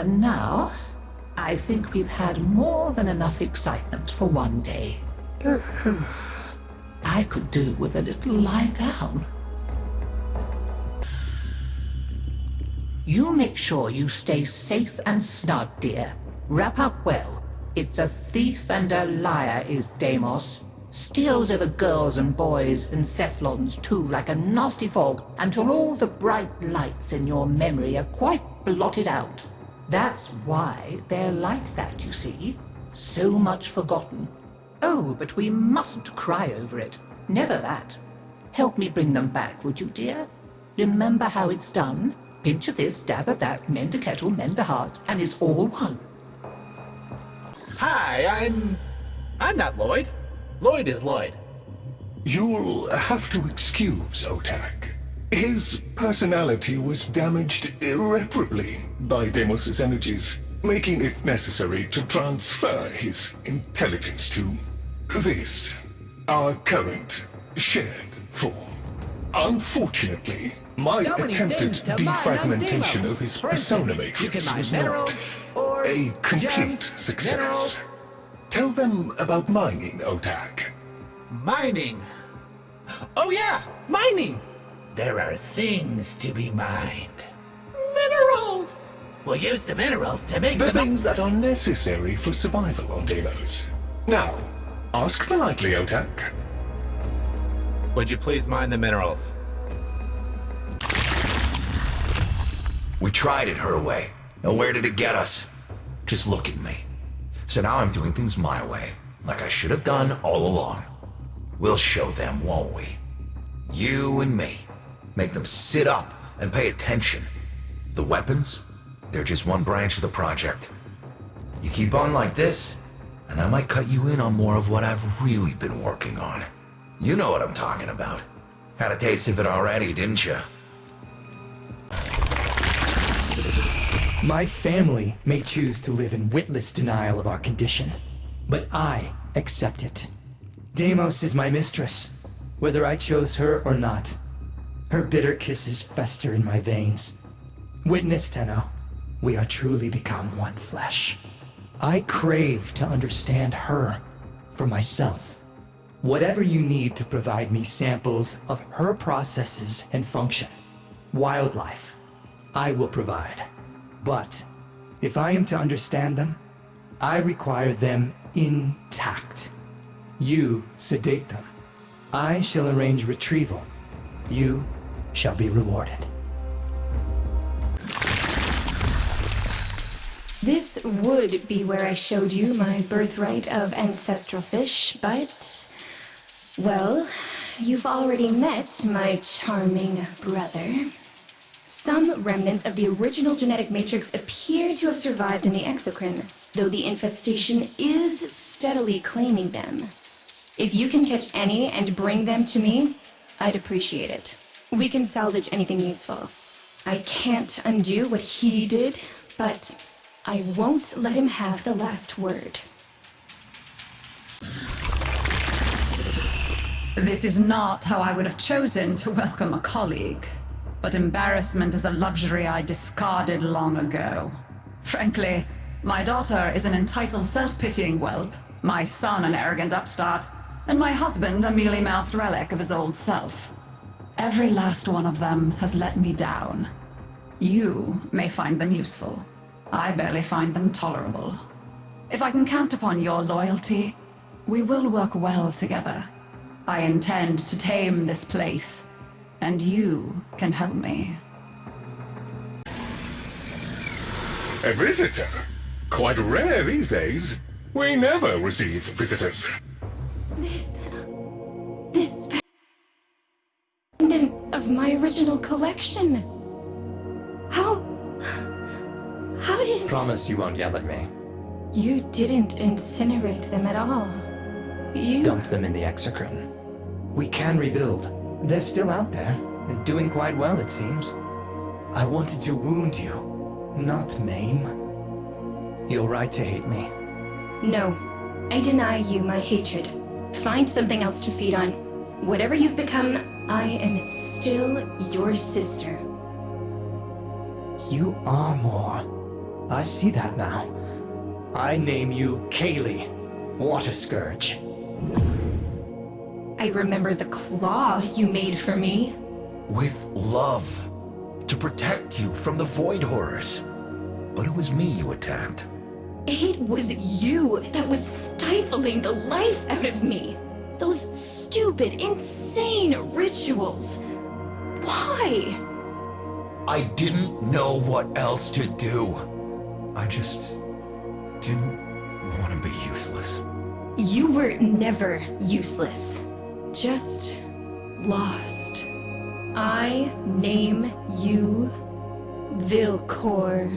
And now, I think we've had more than enough excitement for one day. I could do with a little lie down. You make sure you stay safe and snug, dear. Wrap up well. It's a thief and a liar is Deimos. Steals over girls and boys and Cephalons too like a nasty fog until all the bright lights in your memory are quite blotted out. That's why they're like that, you see. So much forgotten. Oh, but we mustn't cry over it. Never that. Help me bring them back, would you, dear? Remember how it's done? Pinch of this, dab of that, mend a kettle, mend a heart, and it's all one. Hi, I'm not Lloyd. Lloyd is Lloyd. You'll have to excuse Otak. His personality was damaged irreparably by Deimos' energies, making it necessary to transfer his intelligence to this, our current shared form. Unfortunately, my attempted defragmentation of his persona matrix was not a complete success. Minerals. Tell them about mining, Otak. Mining. Oh yeah, mining. There are things to be mined. Minerals. We'll use the minerals to make The things that are necessary for survival on Deimos. Now, ask politely, Otak. Would you please mine the minerals? We tried it her way. And where did it get us? Just look at me. So now I'm doing things my way, like I should have done all along. We'll show them, won't we? You and me. Make them sit up and pay attention. The weapons? They're just one branch of the project. You keep on like this, and I might cut you in on more of what I've really been working on. You know what I'm talking about. Had a taste of it already, didn't you? My family may choose to live in witless denial of our condition, but I accept it. Deimos is my mistress, whether I chose her or not. Her bitter kisses fester in my veins. Witness, Tenno, we are truly become one flesh. I crave to understand her for myself. Whatever you need to provide me samples of her processes and function, wildlife, I will provide. But if I am to understand them, I require them intact. You sedate them. I shall arrange retrieval. You shall be rewarded. This would be where I showed you my birthright of ancestral fish, but... well, you've already met my charming brother. Some remnants of the original genetic matrix appear to have survived in the exocrine, though the infestation is steadily claiming them. If you can catch any and bring them to me, I'd appreciate it. We can salvage anything useful. I can't undo what he did, but I won't let him have the last word. This is not how I would have chosen to welcome a colleague. But embarrassment is a luxury I discarded long ago. Frankly, my daughter is an entitled self-pitying whelp, my son an arrogant upstart, and my husband a mealy-mouthed relic of his old self. Every last one of them has let me down. You may find them useful. I barely find them tolerable. If I can count upon your loyalty, we will work well together. I intend to tame this place, and you can help me. A visitor? Quite rare these days. We never receive visitors. This pendant of my original collection. How did... Promise you won't yell at me. You didn't incinerate them at all. You... Dump them in the exocrine. We can rebuild. They're still out there, and doing quite well, it seems. I wanted to wound you, not maim. You're right to hate me. No. I deny you my hatred. Find something else to feed on. Whatever you've become, I am still your sister. You are more. I see that now. I name you Kaylee, Water Scourge. I remember the claw you made for me. With love. To protect you from the Void Horrors. But it was me you attacked. It was you that was stifling the life out of me. Those stupid, insane rituals. Why? I didn't know what else to do. I just didn't want to be useless. You were never useless. Just lost. I name you Vilcor.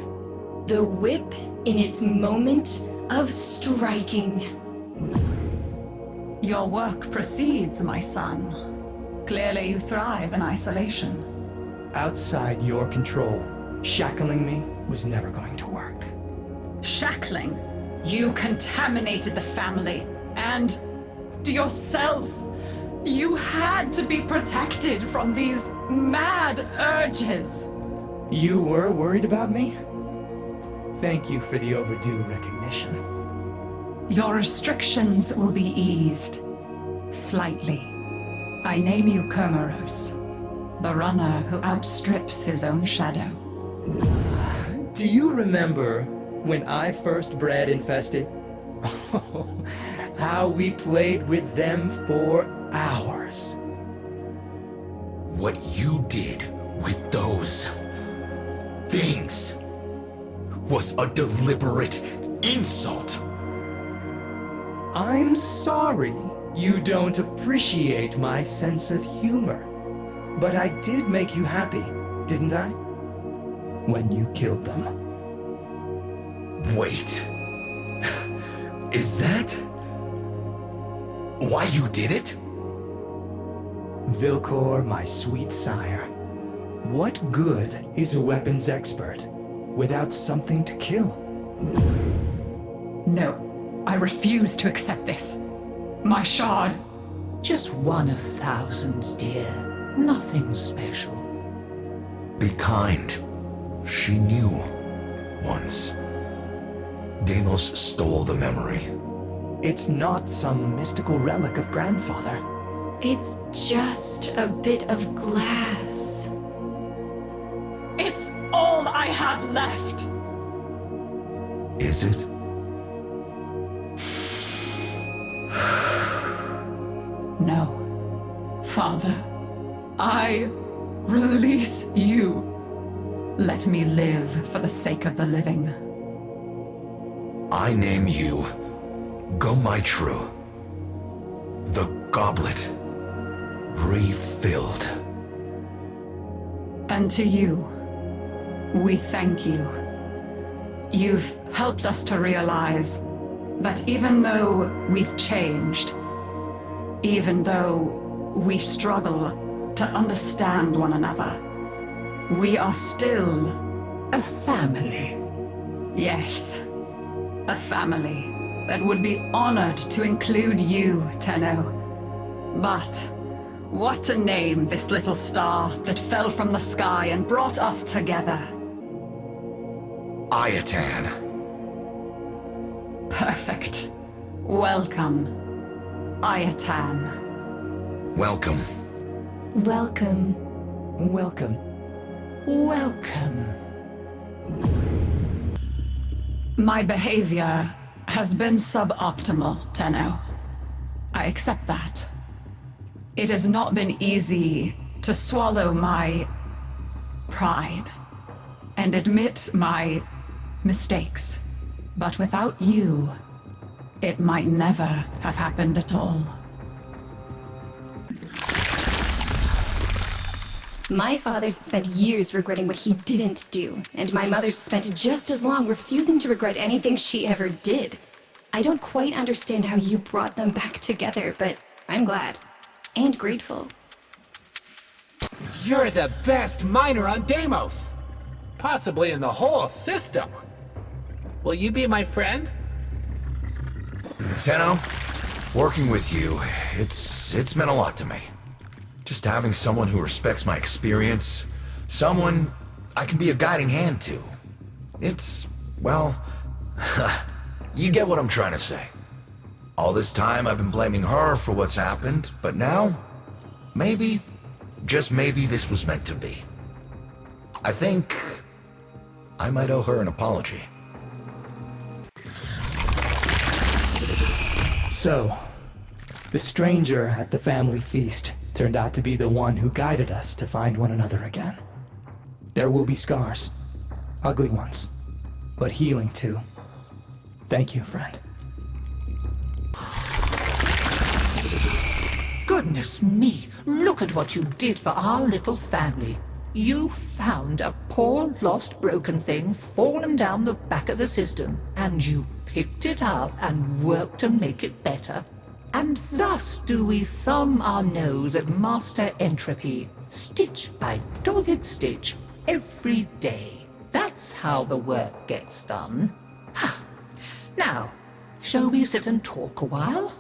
The whip in its moment of striking. Your work proceeds, my son. Clearly you thrive in isolation. Outside your control, shackling me was never going to work. Shackling? You contaminated the family, and yourself. You had to be protected from these mad urges. You were worried about me? Thank you for the overdue recognition. Your restrictions will be eased. Slightly. I name you Kermeros, the runner who outstrips his own shadow. Do you remember when I first bred infested? How we played with them for hours. What you did with those things was a deliberate insult. I'm sorry you don't appreciate my sense of humor. But I did make you happy, didn't I? When you killed them. Wait. Is that why you did it? Vilcor, my sweet sire. What good is a weapons expert without something to kill? No, I refuse to accept this. My shard. Just one of thousands, dear. Nothing special. Be kind. She knew once. Deimos stole the memory. It's not some mystical relic of grandfather. It's just a bit of glass. It's all I have left. Is it? No. Father, I release you. Let me live for the sake of the living. I name you Gomaitru. The goblet refilled. And to you, we thank you. You've helped us to realize that even though we've changed, even though we struggle to understand one another, we are still A family. yes, a family that would be honored to include you, Tenno. But what to name this little star that fell from the sky and brought us together? Ayatan. Perfect. Welcome, Ayatan. Welcome. Welcome. Welcome. Welcome. My behavior has been suboptimal, Tenno. I accept that. It has not been easy to swallow my pride and admit my mistakes. But without you, it might never have happened at all. My father's spent years regretting what he didn't do, and my mother's spent just as long refusing to regret anything she ever did. I don't quite understand how you brought them back together, but I'm glad. And grateful. You're the best miner on Deimos! Possibly in the whole system! Will you be my friend? Tenno, working with you, it's meant a lot to me. Just having someone who respects my experience, someone I can be a guiding hand to. It's Well, you get what I'm trying to say. All this time I've been blaming her for what's happened, but now, maybe, just maybe this was meant to be. I think I might owe her an apology. So, the stranger at the family feast turned out to be the one who guided us to find one another again. There will be scars. Ugly ones. But healing too. Thank you, friend. Goodness me, look at what you did for our little family. You found a poor, lost, broken thing fallen down the back of the system, and you picked it up and worked to make it better. And thus do we thumb our nose at Master Entropy, stitch by dogged stitch, every day. That's how the work gets done. Now, shall we sit and talk a while?